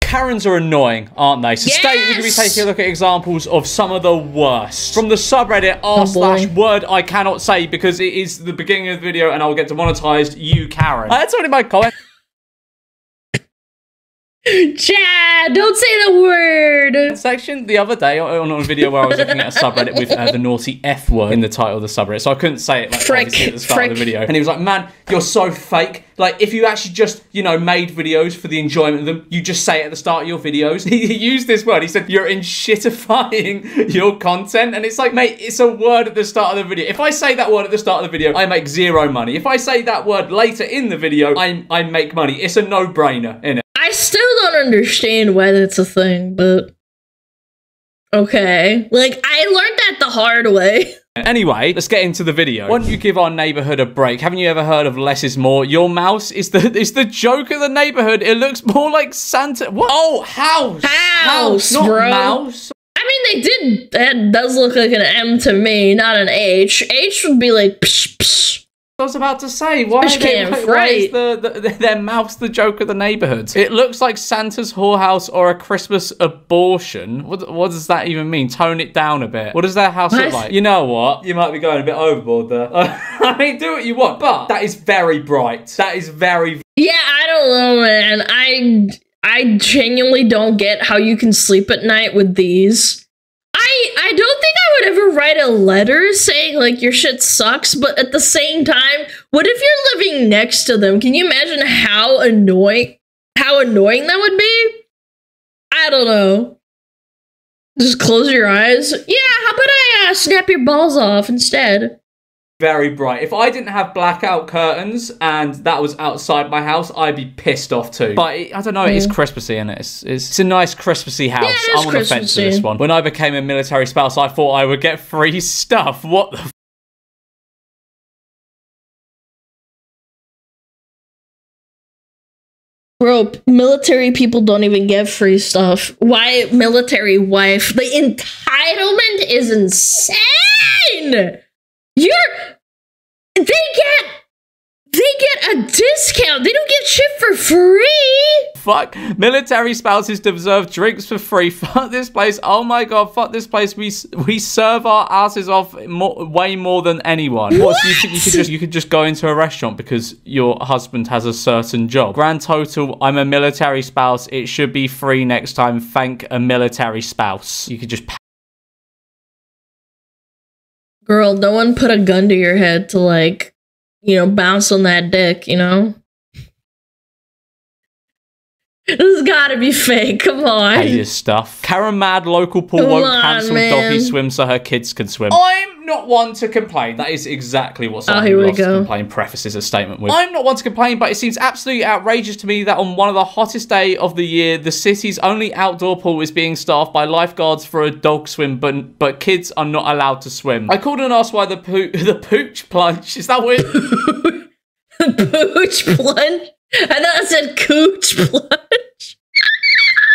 Karens are annoying, aren't they? So today we're going to be taking a look at examples of some of the worst. From the subreddit r/word I cannot say because it is the beginning of the video and I'll get demonetized, you Karen. That's only my comment. Chad, don't say the word. Section the other day on a video where I was looking at a subreddit with the naughty F word in the title of the subreddit, so I couldn't say it like obviously at the start of the video. And he was like, man, you're so fake. Like, if you actually just, you know, made videos for the enjoyment of them, you just say it at the start of your videos. He used this word. He said, you're shitifying your content. And it's like, mate, it's a word at the start of the video. If I say that word at the start of the video, I make zero money. If I say that word later in the video, I make money. It's a no-brainer, innit? I still don't understand why that's a thing, but okay. Like, I learned that the hard way. Anyway, let's get into the video. Why don't you give our neighborhood a break? Haven't you ever heard of less is more? Your mouse is the joke of the neighborhood. It looks more like Santa. What? Oh, house, not bro. Mouse. I mean, that does look like an M to me, not an H. H would be like psh, psh. I was about to say, why is their mouse the joke of the neighborhood? It looks like Santa's whorehouse or a Christmas abortion. What does that even mean? Tone it down a bit. What does their house look like? You know what? You might be going a bit overboard there. I mean, do what you want, but that is very bright. That is very... Yeah, I don't know, man. I genuinely don't get how you can sleep at night with these. I don't think I would ever write a letter saying, like, your shit sucks, but at the same time, what if you're living next to them? Can you imagine how annoying that would be? I don't know. Just close your eyes. Yeah, how about I snap your balls off instead? Very bright. If I didn't have blackout curtains and that was outside my house, I'd be pissed off too. But I don't know, it is Christmassy, and it's a nice Christmassy house. Yeah, I'm on the fence with this one. When I became a military spouse, I thought I would get free stuff. What the Bro, military people don't even get free stuff. Why military wife? The entitlement is insane! They get a discount. They don't get shit for free. Fuck. Military spouses deserve drinks for free. Fuck this place. Oh my god, fuck this place. We serve our asses off way more than anyone. What? So you think you could just go into a restaurant because your husband has a certain job? Grand total, I'm a military spouse. It should be free next time. Thank a military spouse. You could just... Girl, no one put a gun to your head to, like, you know, bounce on that dick, you know? This has gotta be fake, come on. Hate this stuff. Karen mad local pool won't cancel doggy swim so her kids can swim. I'm not one to complain. That is exactly what someone who loves to complain prefaces a statement with. I'm not one to complain, but it seems absolutely outrageous to me that on one of the hottest days of the year, the city's only outdoor pool is being staffed by lifeguards for a dog swim, but kids are not allowed to swim. I called and asked why the pooch plunge, is that weird? The pooch plunge? I thought it said cooch plunge.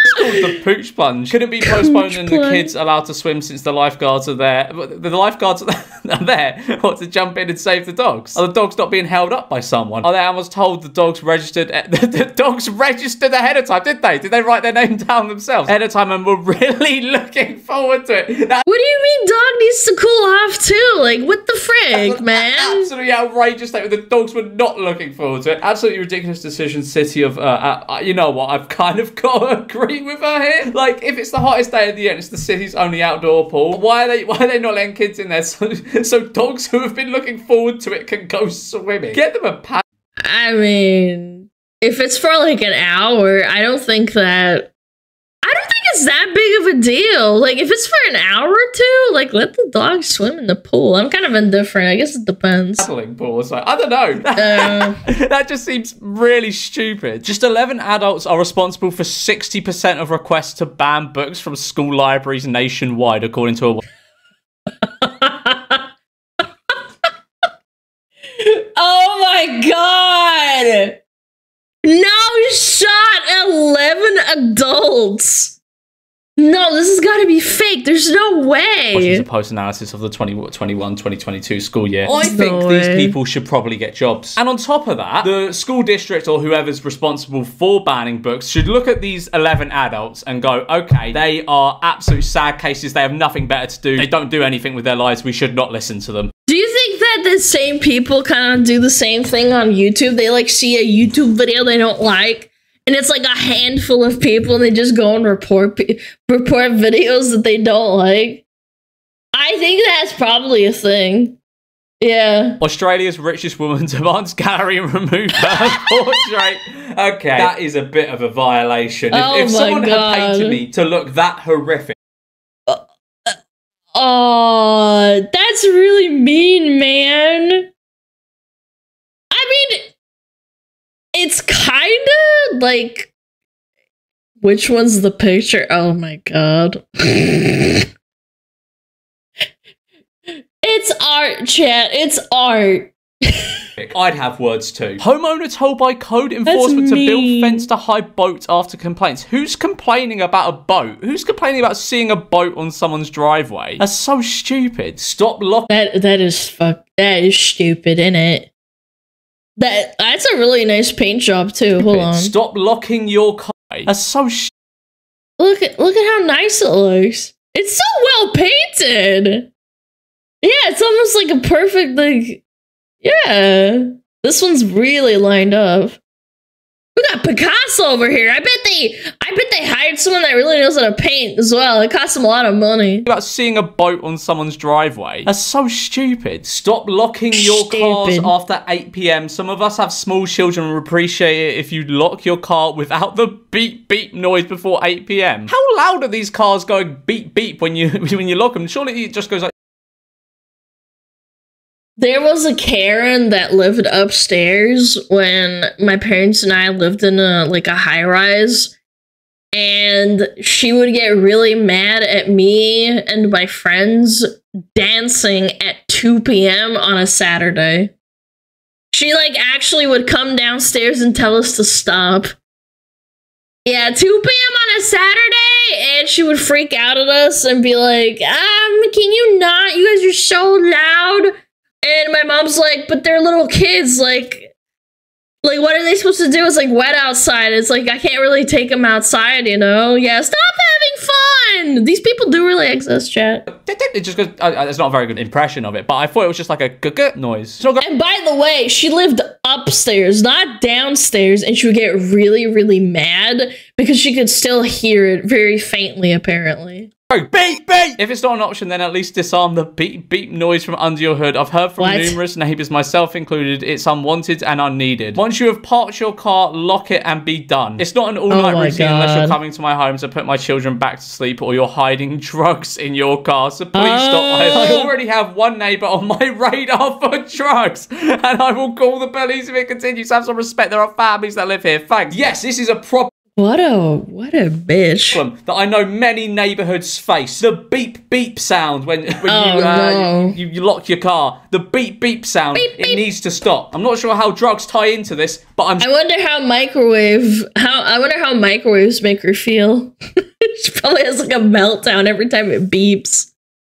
It's called the pooch plunge. Couldn't be postponed and the kids allowed to swim since the lifeguards are there. The lifeguards are there to jump in and save the dogs. Are the dogs not being held up by someone? I was told the dogs registered. The dogs registered ahead of time, did they? Did they write their name down themselves ahead of time and were really looking forward to it? What do you mean dog needs to cool off too? Like, what the frick, man? Absolutely outrageous statement. The dogs were not looking forward to it. Absolutely ridiculous decision, city of... you know what? I've kind of got to agree with her here. Like, if it's the hottest day of the year and it's the city's only outdoor pool, why are they not letting kids in there so dogs who have been looking forward to it can go swimming? Get them a pad. I mean, if it's for like an hour, I don't think it's that big of a deal. Like, if it's for an hour or two, like, let the dog swim in the pool. I'm kind of indifferent. I guess it depends. Paddling pool, it's like, I don't know. That just seems really stupid. Just 11 adults are responsible for 60% of requests to ban books from school libraries nationwide, according to a... Oh my god! No shot, 11 adults! No, this has got to be fake. There's no way. It's a post-analysis of the 2021-2022 school year. I think these people should probably get jobs. And on top of that, the school district or whoever's responsible for banning books should look at these 11 adults and go, okay, they are absolute sad cases. They have nothing better to do. They don't do anything with their lives. We should not listen to them. Do you think that the same people kind of do the same thing on YouTube? They like see a YouTube video they don't like, and it's like a handful of people, and they just go and report videos that they don't like. I think that's probably a thing. Yeah. Australia's richest woman demands gallery remove her portrait. Okay, that is a bit of a violation. If someone had painted me to look that horrific. Oh, that's really mean, man. I mean, it's kind of like, which one's the picture? Oh my god. It's art, chat. It's art. I'd have words too. Homeowner told by code enforcement to build fence to hide boat after complaints. Who's complaining about a boat? Who's complaining about seeing a boat on someone's driveway? That's so stupid. Stop locking. That is stupid, innit? That's a really nice paint job too. Hold on. Stop locking your car. That's so Look at how nice it looks. It's so well painted. Yeah, it's almost like a perfect, like, yeah. This one's really lined up. We got Picasso over here. I bet they hired someone that really knows how to paint as well. It costs them a lot of money. About seeing a boat on someone's driveway. That's so stupid. Stop locking your cars after 8 p.m. Some of us have small children and appreciate it if you lock your car without the beep beep noise before 8 p.m. How loud are these cars going beep beep when you lock them? Surely it just goes like. There was a Karen that lived upstairs when my parents and I lived in a high-rise, and she would get really mad at me and my friends dancing at 2 p.m. on a Saturday. She actually would come downstairs and tell us to stop. Yeah, 2 p.m. on a Saturday, and she would freak out at us and be like, can you not? You guys are so loud. And my mom's like, but they're little kids, like what are they supposed to do? It's wet outside. It's I can't really take them outside, you know? Yeah, stop having fun! These people do really exist, chat. It just goes, it's not a very good impression of it, but I thought it was just like a g-g noise. And by the way, she lived upstairs, not downstairs, and she would get really, really mad because she could still hear it very faintly, apparently. Beep, beep! If it's not an option, then at least disarm the beep, beep noise from under your hood. I've heard from numerous neighbours, myself included, it's unwanted and unneeded. Once you have parked your car, lock it and be done. It's not an all-night routine unless you're coming to my home to put my children back to sleep or you're hiding drugs in your car, so please stop. I already have one neighbour on my radar for drugs, and I will call the police if it continues. Have some respect, there are families that live here. Thanks. Yes, this is a proper... What a bitch. That I know many neighbourhoods face. The beep beep sound when you lock your car. The beep beep sound. Beep, beep. It needs to stop. I'm not sure how drugs tie into this, but I wonder how microwaves make her feel. She probably has a meltdown every time it beeps.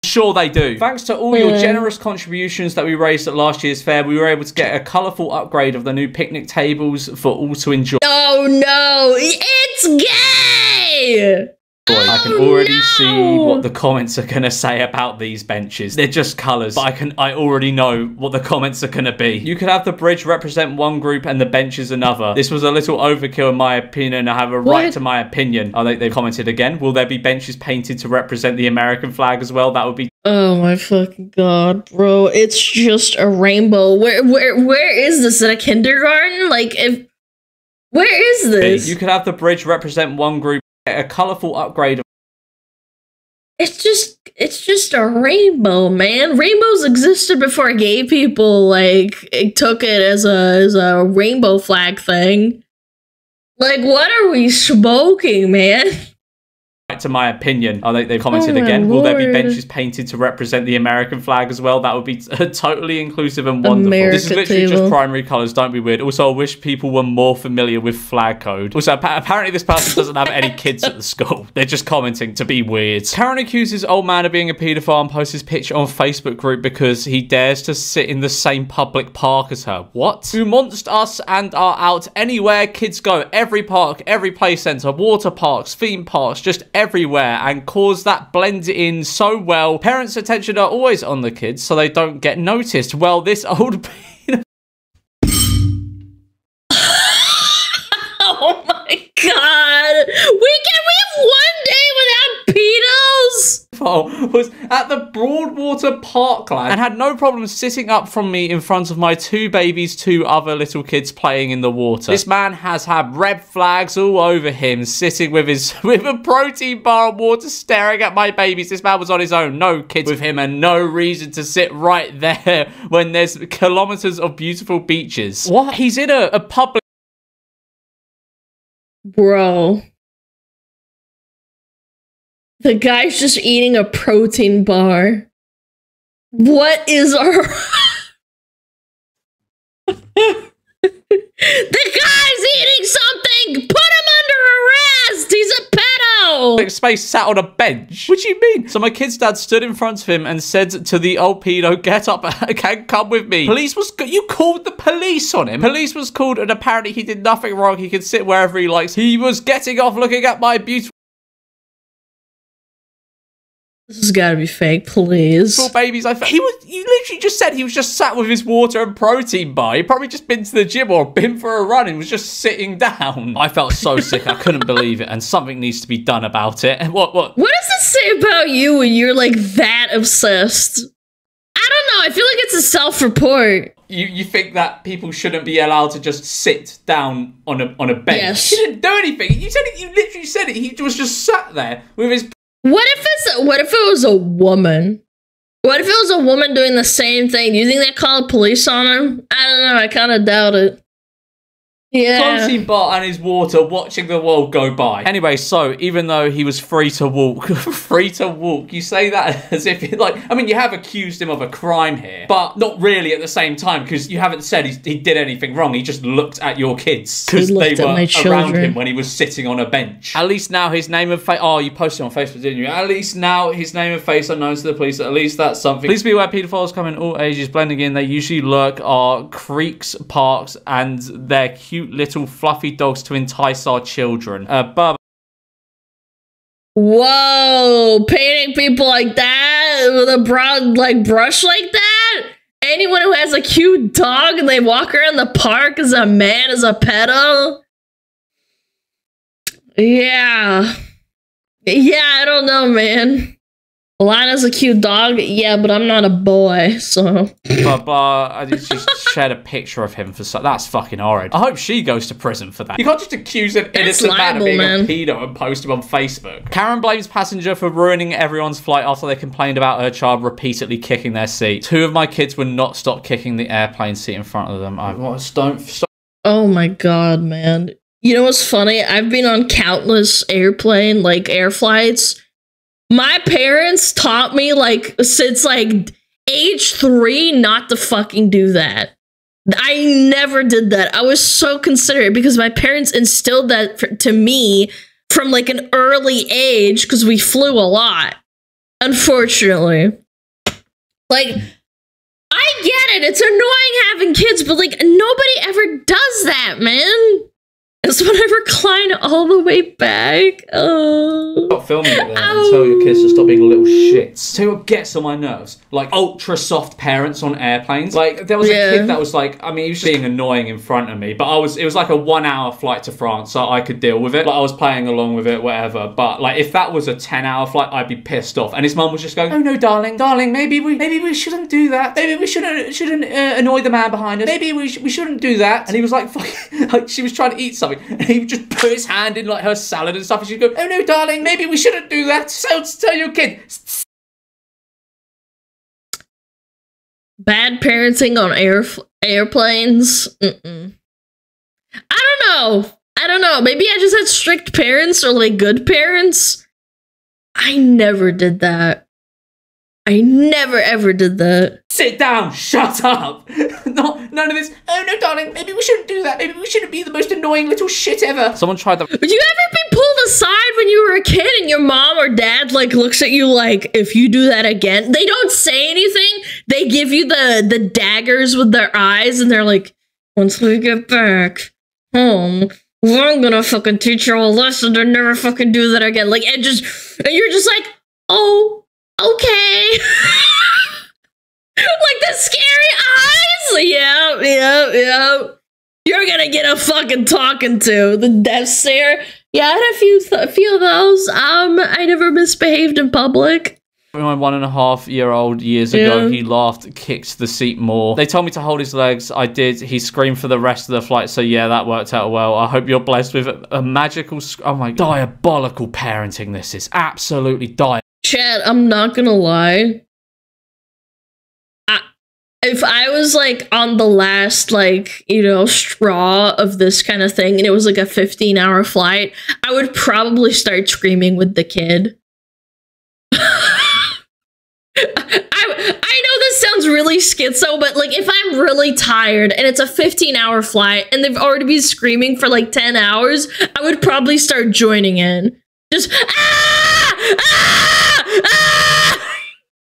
Sure they do. Thanks to all your generous contributions that we raised at last year's fair, we were able to get a colourful upgrade of the new picnic tables for all to enjoy. Oh no, it's gay! I can already see what the comments are going to say about these benches. They're just colours, but I already know what the comments are going to be. You could have the bridge represent one group and the benches another. This was a little overkill in my opinion. I have a right to my opinion. Oh, they've commented again. Will there be benches painted to represent the American flag as well? That would be... Oh my fucking god, bro. It's just a rainbow. Where is this? In a kindergarten? Where is this? You could have the bridge represent one group. A colourful upgrade. It's just a rainbow, man. Rainbows existed before gay people took it as a rainbow flag thing. What are we smoking, man? to my opinion. Oh, they've commented again. Will there be benches painted to represent the American flag as well? That would be totally inclusive and wonderful. This is literally just primary colours, don't be weird. Also, I wish people were more familiar with flag code. Also, apparently this person doesn't have any kids at the school. They're just commenting to be weird. Karen accuses old man of being a paedophile and posts his picture on Facebook group because he dares to sit in the same public park as her. What? Who monster us and are out anywhere kids go. Every park, every play centre, water parks, theme parks, just everywhere, and cause that blend in so well. Parents' attention are always on the kids so they don't get noticed. Well, this old oh my god, we have one day without pedos? Was at the Broadwater Parkland and had no problem sitting up from me in front of my 2 babies, 2 other little kids playing in the water. This man has had red flags all over him, sitting with a protein bar and water, staring at my babies. This man was on his own, no kids with him, and no reason to sit right there when there's kilometers of beautiful beaches. What? He's in a public... Bro. The guy's just eating a protein bar. What is our... The guy's eating something! Put him under arrest! He's a pedo! Space sat on a bench. What do you mean? So my kid's dad stood in front of him and said to the old pedo, get up and come with me. You called the police on him. Police was called and apparently he did nothing wrong. He could sit wherever he likes. He was getting off looking at my beautiful... This has got to be fake, please. Babies, you literally just said he was just sat with his water and protein bar. He'd probably just been to the gym or been for a run and was just sitting down. I felt so sick, I couldn't believe it, and something needs to be done about it. What? What does it say about you when you're like that obsessed? I don't know, I feel like it's a self-report. You think that people shouldn't be allowed to just sit down on a bench? Yes. He didn't do anything. You literally said it. He was just sat there with his... What if it was a woman? What if it was a woman doing the same thing? Do you think they called police on him? I don't know. I kind of doubt it. Yeah. Protein bar and his water, watching the world go by. Anyway, so even though he was free to walk, you say that as if, I mean, you have accused him of a crime here, but not really at the same time, because you haven't said he did anything wrong. He just looked at your kids because they were around him when he was sitting on a bench. At least now his name and face... Oh, you posted on Facebook, didn't you? At least now his name and face are known to the police. At least that's something. Please be aware, pedophiles come in all ages, blending in. They usually lurk our creeks, parks, and their cute little fluffy dogs to entice our children. Whoa, painting people like that with a broad brush like that? Anyone who has a cute dog and they walk around the park as a man is a pedo? Yeah, I don't know, man. Lana's a cute dog, yeah, but I'm not a boy, so... But I just shared a picture of him for that's fucking horrid. I hope she goes to prison for that. You can't just accuse an innocent man of being a pedo and post him on Facebook. Karen blames passenger for ruining everyone's flight after they complained about her child repeatedly kicking their seat. 2 of my kids would not stop kicking the airplane seat in front of them. Don't... Oh my god, man. You know what's funny? I've been on countless air flights. My parents taught me, since, age 3 not to fucking do that. I never did that. I was so considerate because my parents instilled that to me from, an early age because we flew a lot. Unfortunately. I get it. It's annoying having kids, but, nobody ever does that, man. It's when I recline all the way back. Oh. Stop filming it then and tell your kids to stop being little shits. Tell you what gets on my nerves. Ultra soft parents on airplanes. There was a kid that was he was just being annoying in front of me. But it was a 1 hour flight to France, so I could deal with it. I was playing along with it, whatever. But if that was a 10-hour flight, I'd be pissed off. And his mum was just going, oh no, darling, maybe we shouldn't do that. Maybe we shouldn't annoy the man behind us. Maybe we shouldn't do that. And he was fucking, she was trying to eat something. And he would just put his hand in her salad and stuff, and she'd go, oh no, darling, maybe we shouldn't do that. So tell your kid. Bad parenting on airplanes. I don't know. Maybe I just had strict parents or good parents. I never did that. I never ever did that. Sit down, shut up. None of this. Oh no, darling, maybe we shouldn't do that. Maybe we shouldn't be the most annoying little shit ever. Someone tried that. Would you ever be pulled aside when you were a kid and your mom or dad like looks at you like, if you do that again? They don't say anything. They give you the daggers with their eyes and they're like, once we get back home, I'm gonna fucking teach you a lesson to never fucking do that again. Like, and you're just like, oh, okay. Like the scary eyes. Yeah. You're gonna get a fucking talking to. The death stare. Yeah, I had a few of those. I never misbehaved in public. My 1.5-year-old years ago, he laughed, kicked the seat more. They told me to hold his legs. I did. He screamed for the rest of the flight. So yeah, that worked out well. I hope you're blessed with a magical, oh my, diabolical parenting. This is absolutely Chad, I'm not gonna lie. If I was like on the last straw of this kind of thing and it was like a 15-hour flight, I would probably start screaming with the kid. I know this sounds really schizo, but like if I'm really tired and it's a 15-hour flight and they've already been screaming for like 10 hours, I would probably start joining in. Just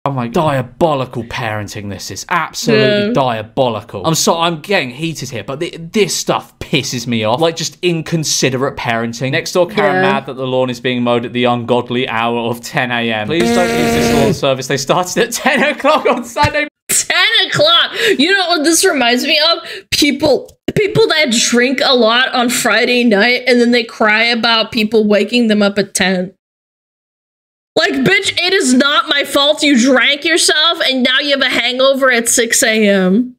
oh my, diabolical parenting. This is absolutely diabolical. I'm getting heated here, but this stuff pisses me off. Like, just inconsiderate parenting. Next door Karen mad that the lawn is being mowed at the ungodly hour of 10 a.m. Please don't use this lawn service. They started at 10 o'clock on Sunday. 10 o'clock! You know what this reminds me of? People that drink a lot on Friday night and then they cry about people waking them up at 10. Like, bitch, it is not my fault you drank yourself and now you have a hangover at 6 a.m.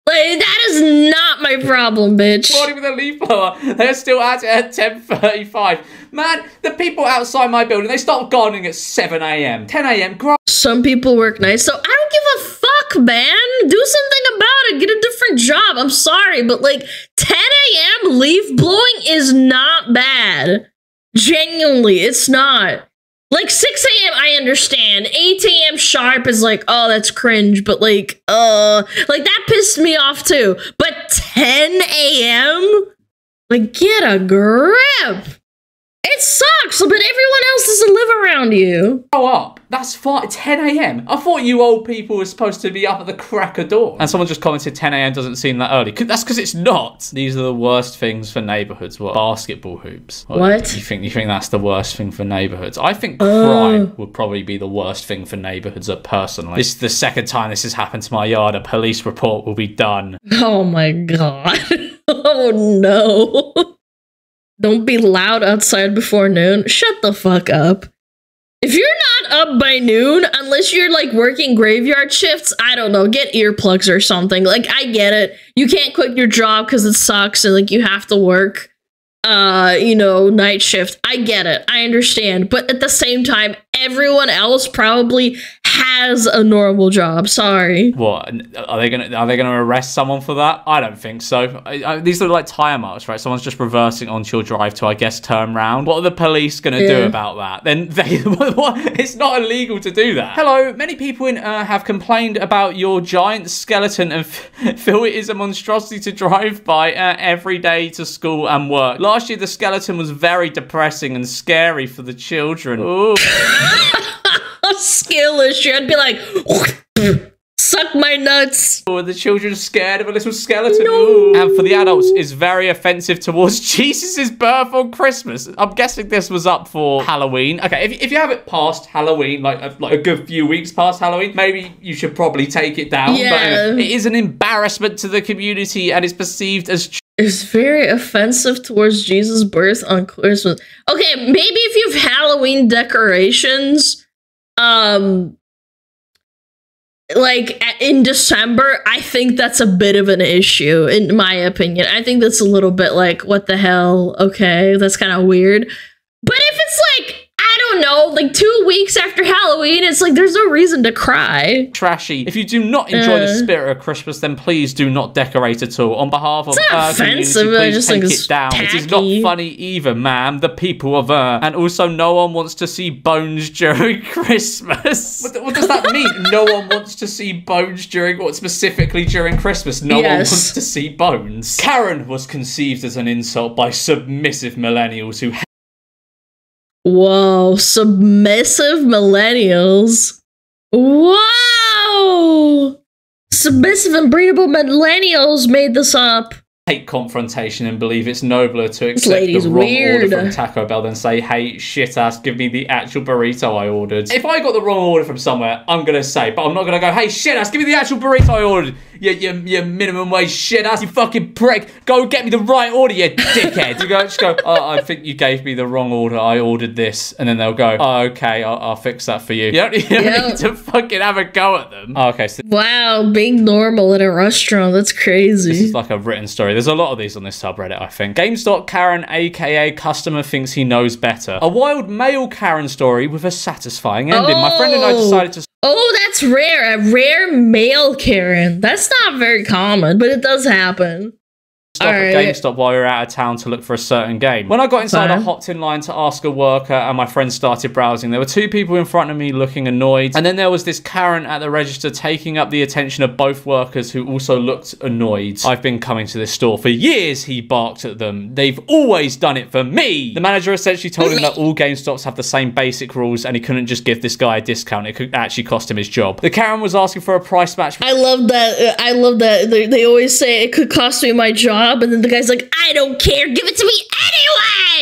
Like, that is not my problem, bitch. Morning with a leaf blower. They're still at it at 10:35. Man, the people outside my building, they start gardening at 7 a.m. 10 a.m. Some people work nights, so I don't give a fuck, man. Do something about it. Get a different job. I'm sorry, but like 10 a.m. leaf blowing is not bad. Genuinely, it's not. Like 6 a.m. I understand. 8 a.m. sharp is like, oh, that's cringe, but like that pissed me off too. But 10 a.m.? Like, get a grip. It sucks, but everyone else doesn't live around you. Grow up. That's fine. 10 a.m. I thought you old people were supposed to be up at the crack of dawn. And someone just commented 10 a.m. doesn't seem that early. That's because it's not. These are the worst things for neighborhoods. What? Basketball hoops. What? You think that's the worst thing for neighborhoods? I think crime would probably be the worst thing for neighborhoods personally. This is the second time this has happened to my yard. A police report will be done. Oh my god. Oh no. Don't be loud outside before noon. Shut the fuck up. If you're not up by noon, unless you're like working graveyard shifts, I don't know, get earplugs or something. Like, I get it. You can't quit your job because it sucks and like you have to work, night shift. I get it. I understand. But at the same time, everyone else probably has a normal job. Sorry. What? Are they gonna arrest someone for that? I don't think so. These are like tire marks, right? Someone's just reversing onto your drive to, I guess, turn round. What are the police gonna do about that? Then it's not illegal to do that. Hello, many people have complained about your giant skeleton and feel it is a monstrosity to drive by every day to school and work. Last year, the skeleton was very depressing and scary for the children. Ooh. A skill issue. I'd be like, suck my nuts. Oh, the children scared of a little skeleton. No. And for the adults, is very offensive towards Jesus' birth on Christmas. I'm guessing this was up for Halloween. Okay, if you have it past Halloween, like a good few weeks past Halloween, maybe you should probably take it down. Yeah. But anyway, it is an embarrassment to the community and is perceived as... It's very offensive towards Jesus' birth on Christmas. Okay, maybe if you have Halloween decorations... like in December, I think that's a bit of an issue, in my opinion. I think that's a little bit like, what the hell? Okay, that's kind of weird. But if it's like, I don't don't know, like 2 weeks after Halloween, it's like there's no reason to cry. Trashy. If you do not enjoy the spirit of Christmas, then please do not decorate at all. On behalf of our community, please take it down. Tacky. It is not funny either, ma'am. The people of and also no one wants to see bones during Christmas. What does that mean? No one wants to see bones specifically during Christmas? No one wants to see bones. Karen was conceived as an insult by submissive millennials who... Whoa, submissive millennials. Whoa! Submissive and breedable millennials made this up. Hate confrontation and believe it's nobler to accept the wrong order from Taco Bell than say, hey, shit ass, give me the actual burrito I ordered. If I got the wrong order from somewhere, I'm gonna say, but I'm not gonna go, hey, shit ass, give me the actual burrito I ordered. You minimum wage shit ass, you fucking prick. Go get me the right order, you dickhead. You just go, oh, I think you gave me the wrong order. I ordered this. And then they'll go, oh, okay, I'll fix that for you. You don't need to fucking have a go at them. Oh, okay. So wow, being normal at a restaurant. That's crazy. This is like a written story. There's a lot of these on this subreddit, I think. GameStop Karen, aka customer thinks he knows better. A wild male Karen story with a satisfying ending. My friend and I decided to... Oh, that's rare. A rare male Karen. That's not very common, but it does happen. Stop at GameStop while we were out of town to look for a certain game. When I got inside, I hopped in line to ask a worker and my friend started browsing. There were 2 people in front of me looking annoyed. And then there was this Karen at the register taking up the attention of both workers who also looked annoyed. I've been coming to this store for years, he barked at them. They've always done it for me. The manager essentially told him that all GameStops have the same basic rules and he couldn't just give this guy a discount. It could actually cost him his job. The Karen was asking for a price match. I love that. I love that. They always say it could cost me my job. And then the guy's like, I don't care, give it to me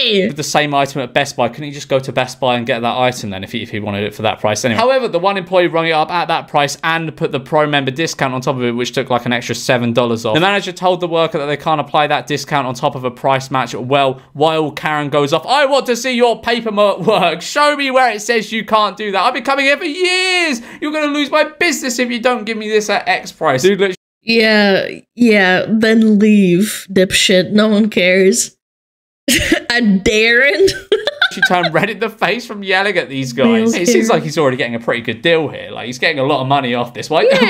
anyway! With the same item at Best Buy, couldn't he just go to Best Buy and get that item then if he wanted it for that price anyway? However, the one employee rung it up at that price and put the pro member discount on top of it, which took like an extra $7 off. The manager told the worker that they can't apply that discount on top of a price match. Well, while Karen goes off, I want to see your paperwork. Show me where it says you can't do that. I've been coming here for years. You're going to lose my business if you don't give me this at X price. Dude, yeah, then leave, dipshit. No one cares. A Darren? She turned red in the face from yelling at these guys. It seems like he's already getting a pretty good deal here. Like, he's getting a lot of money off this. Why is he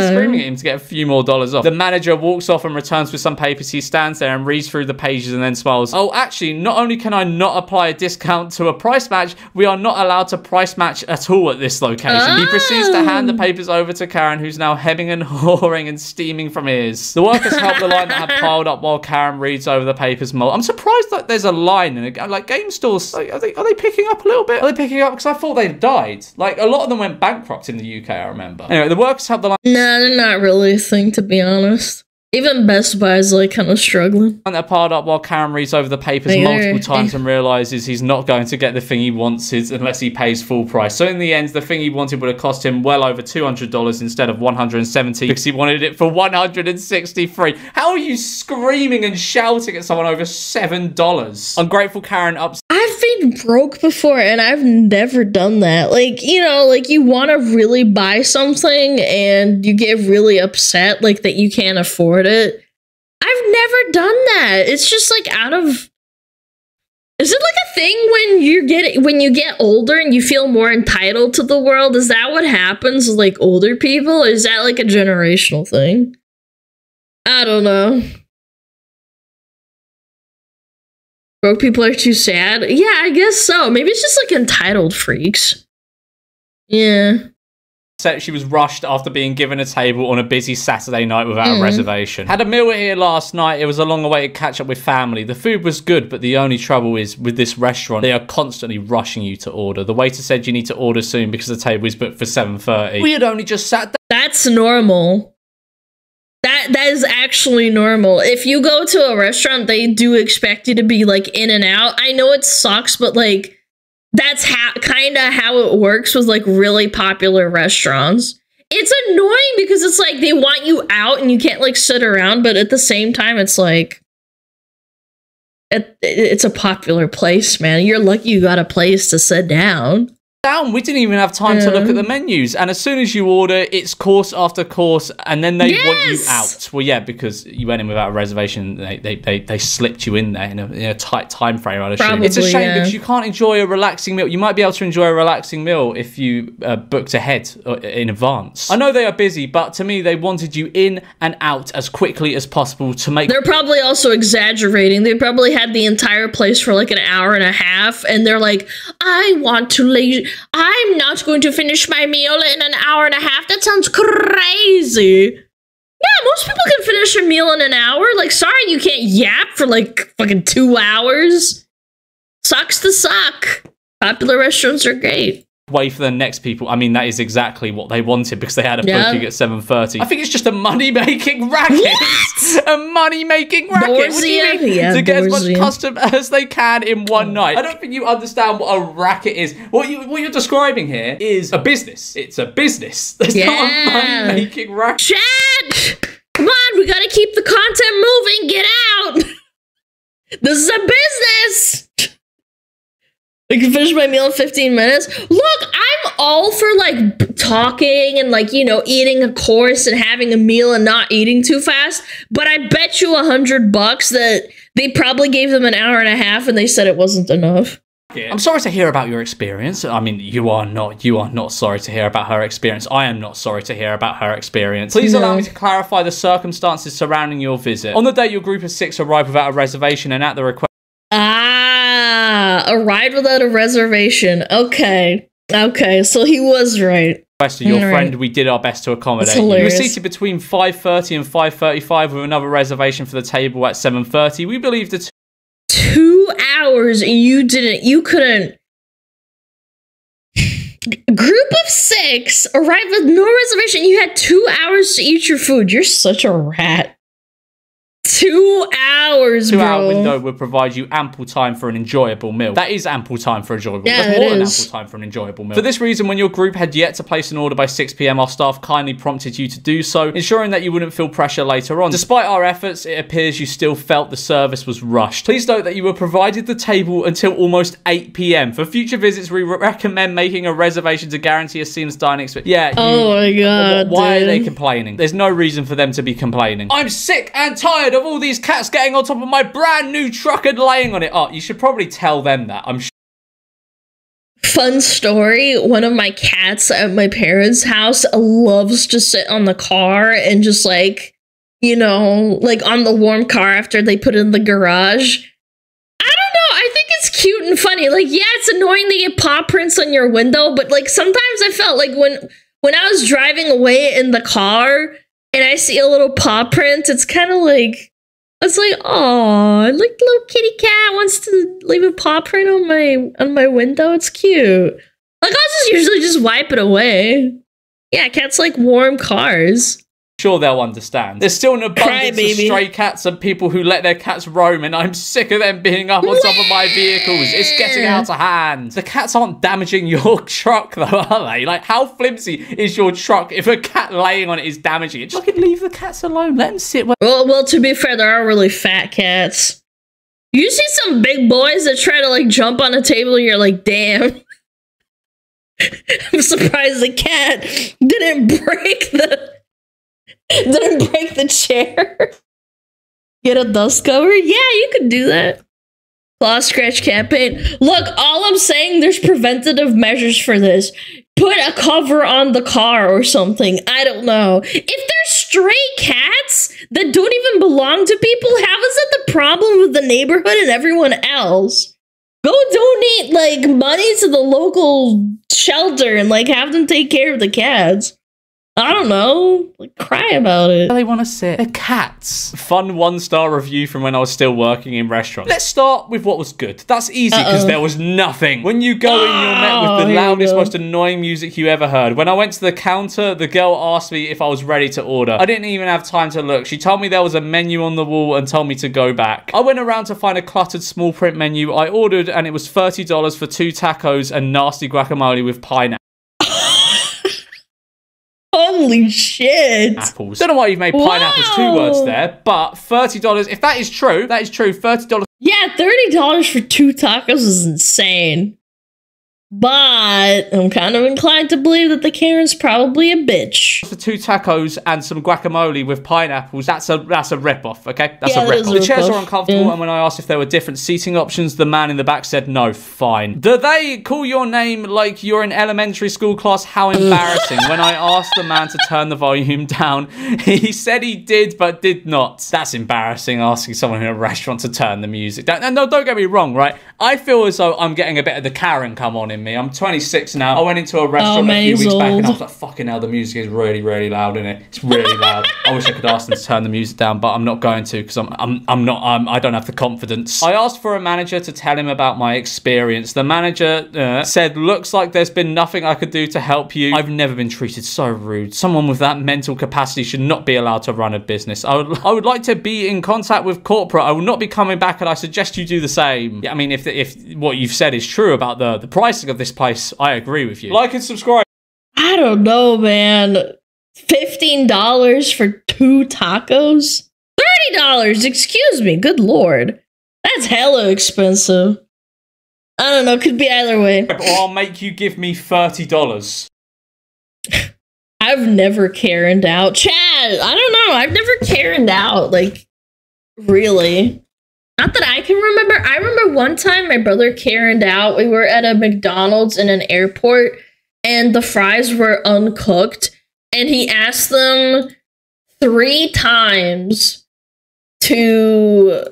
screaming at him to get a few more dollars off? The manager walks off and returns with some papers. He stands there and reads through the pages and then smiles. Oh, actually, not only can I not apply a discount to a price match, we are not allowed to price match at all at this location. He proceeds to hand the papers over to Karen, who's now hemming and hawing and steaming from ears. The workers help the line that had piled up while Karen reads over the papers. I'm surprised that there's a line in it. Like, game stores, like, are they picking up a little bit? Are they picking up? Because I thought they'd died. Like, a lot of them went bankrupt in the UK, I remember. Anyway, the workers help the line. Nah, they're not really a thing, to be honest. Even Best Buy is like kind of struggling. They're piled up while Karen reads over the papers multiple times and realizes he's not going to get the thing he wants unless he pays full price. So in the end, the thing he wanted would have cost him well over $200 instead of $170 because he wanted it for $163. How are you screaming and shouting at someone over $7? Ungrateful Karen ups. I've been broke before and I've never done that. Like, you know, like you want to really buy something and you get really upset like that you can't afford it. I've never done that. It's just like out of... Is it like a thing when you get older and you feel more entitled to the world? Is that what happens with like older people? Or is that like a generational thing? I don't know. Broke people are too sad? Yeah, I guess so. Maybe it's just like entitled freaks. Yeah. She was rushed after being given a table on a busy Saturday night without a reservation. Had a meal here last night. It was a long-awaited catch-up with family. The food was good, but the only trouble is with this restaurant, they are constantly rushing you to order. The waiter said you need to order soon because the table is booked for 7:30. We had only just sat down. That's normal. That is actually normal. If you go to a restaurant, they do expect you to be like in and out. I know it sucks, but like that's kind of how it works with like really popular restaurants. It's annoying because it's like they want you out and you can't like sit around, but at the same time, it's like it's a popular place, man. You're lucky you got a place to sit down. down. We didn't even have time to look at the menus, and as soon as you order, it's course after course, and then they want you out. Well, yeah, because you went in without a reservation. They slipped you in there in a tight time frame, I'd assume. Probably, it's a shame because you can't enjoy a relaxing meal. You might be able to enjoy a relaxing meal if you booked ahead in advance. I know they are busy, but to me, they wanted you in and out as quickly as possible to make... They're probably also exaggerating. They probably had the entire place for like an hour and a half, and they're like, I'm not going to finish my meal in an hour and a half. That sounds crazy. Yeah, most people can finish a meal in an hour. Like, sorry, you can't yap for like fucking 2 hours. Sucks to suck. Popular restaurants are great. Way for the next people. I mean, that is exactly what they wanted because they had a booking at 7:30. I think it's just a money-making racket. What? A money-making racket. What do you mean? Yeah, to get as much custom as they can in one night. I don't think you understand what a racket is. What you're describing here is a business. It's a business. It's not a money-making racket. Chat! Come on, we gotta keep the content moving. Get out! This is a business! I can finish my meal in 15 minutes. Look, I'm all for like talking and like, you know, eating a course and having a meal and not eating too fast. But I bet you $100 that they probably gave them an hour and a half and they said it wasn't enough. I'm sorry to hear about your experience. I mean, you are not sorry to hear about her experience. I am not sorry to hear about her experience. Please allow me to clarify the circumstances surrounding your visit. On the day your group of 6 arrived without a reservation and at the request... arrived without a reservation. Okay, so he was right. Your friend, we did our best to accommodate you. You were seated between 5:30 and 5:35 with another reservation for the table at 7:30. We believe the 2 hours and you couldn't. Group of 6 arrived with no reservation. You had 2 hours to eat your food. You're such a rat. 2 hours, 2 hour window would provide you ample time for an enjoyable meal. That is ample time for enjoyable meal. Yeah, that's more than ample time for an enjoyable meal. For this reason, when your group had yet to place an order by 6 PM, our staff kindly prompted you to do so, ensuring that you wouldn't feel pressure later on. Despite our efforts, it appears you still felt the service was rushed. Please note that you were provided the table until almost 8 PM. For future visits, we recommend making a reservation to guarantee a seamless dining experience. Yeah. Oh my god. Why are they complaining? There's no reason for them to be complaining. I'm sick and tired of all these cats getting on top of my brand new truck and laying on it. Oh, you should probably tell them that. I'm sure. Fun story. One of my cats at my parents' house loves to sit on the car and just like, you know, like on the warm car after they put it in the garage. I don't know. I think it's cute and funny. Like, yeah, it's annoying to get paw prints on your window, but like sometimes I felt like when I was driving away in the car and I see a little paw print, it's kind of like, it's like, oh, like the little kitty cat wants to leave a paw print on my window. It's cute. Like, I'll usually just wipe it away. Yeah, cats like warm cars. Sure, they'll understand. There's still an abundance of stray cats and people who let their cats roam, and I'm sick of them being up on top of my vehicles. It's getting out of hand. The cats aren't damaging your truck, though, are they? Like, how flimsy is your truck if a cat laying on it is damaging it? Just fucking leave the cats alone. Let them sit. Well, to be fair, there are really fat cats. You see some big boys that try to, like, jump on a table, and you're like, damn. I'm surprised the cat didn't break the chair. Get a dust cover? Yeah, you could do that. Claw scratch campaign. Look, all I'm saying, there's preventative measures for this. Put a cover on the car or something. I don't know. If there's stray cats that don't even belong to people, how is that the problem with the neighborhood and everyone else? Go donate, like, money to the local shelter and, like, have them take care of the cats. I don't know. Like, cry about it. They want to sit. They're cats. Fun 1-star review from when I was still working in restaurants. Let's start with what was good. That's easy because there was nothing. When you go in, you're met with the loudest, most annoying music you ever heard. When I went to the counter, the girl asked me if I was ready to order. I didn't even have time to look. She told me there was a menu on the wall and told me to go back. I went around to find a cluttered small print menu. I ordered and it was $30 for 2 tacos and nasty guacamole with pineapple. Holy shit. Apples. Don't know why you've made pineapples 2 words there, but $30, if that is true, $30. Yeah, $30 for 2 tacos is insane. But I'm kind of inclined to believe that the Karen's probably a bitch. For 2 tacos and some guacamole with pineapples, that's a rip-off, okay? That's a rip-off. The chairs are uncomfortable, and when I asked if there were different seating options, the man in the back said, no, fine. Do they call your name like you're in elementary school class? How embarrassing. When I asked the man to turn the volume down, he said he did, but did not. That's embarrassing, asking someone in a restaurant to turn the music down. And no, don't get me wrong, right? I feel as though I'm getting a bit of the Karen come on in me. I'm 26 now. I went into a restaurant a few weeks back and I was like, fucking hell, the music is really, really loud, isn't it? It's really loud. I wish I could ask them to turn the music down, but I'm not going to because I don't have the confidence. I asked for a manager to tell him about my experience. The manager said, looks like there's been nothing I could do to help you. I've never been treated so rude. Someone with that mental capacity should not be allowed to run a business. I would like to be in contact with corporate. I will not be coming back, and I suggest you do the same. Yeah, I mean, if what you've said is true about the pricing of this place, I agree with you. Like and subscribe. I don't know, man. $15 for 2 tacos? $30, excuse me. Good lord. That's hella expensive. I don't know, could be either way. Or I'll make you give me $30. I've never Karen'd out. Chad, I don't know. I've never Karen'd out. Like, really. Not that I can remember. I remember one time my brother Karen'd out. We were at a McDonald's in an airport, and the fries were uncooked. And he asked them 3 times to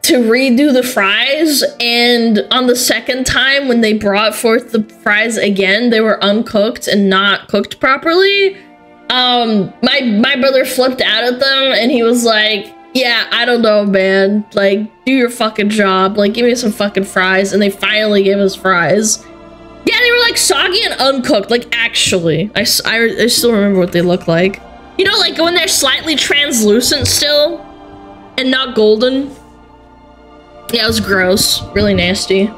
redo the fries, and on the second time when they brought forth the fries again, they were uncooked and not cooked properly. My brother flipped out at them and he was like, yeah, I don't know, man, like, do your fucking job, like, give me some fucking fries. And they finally gave us fries. Yeah, they were like soggy and uncooked, like, actually. I still remember what they look like. You know, like when they're slightly translucent still and not golden. Yeah, it was gross. Really nasty.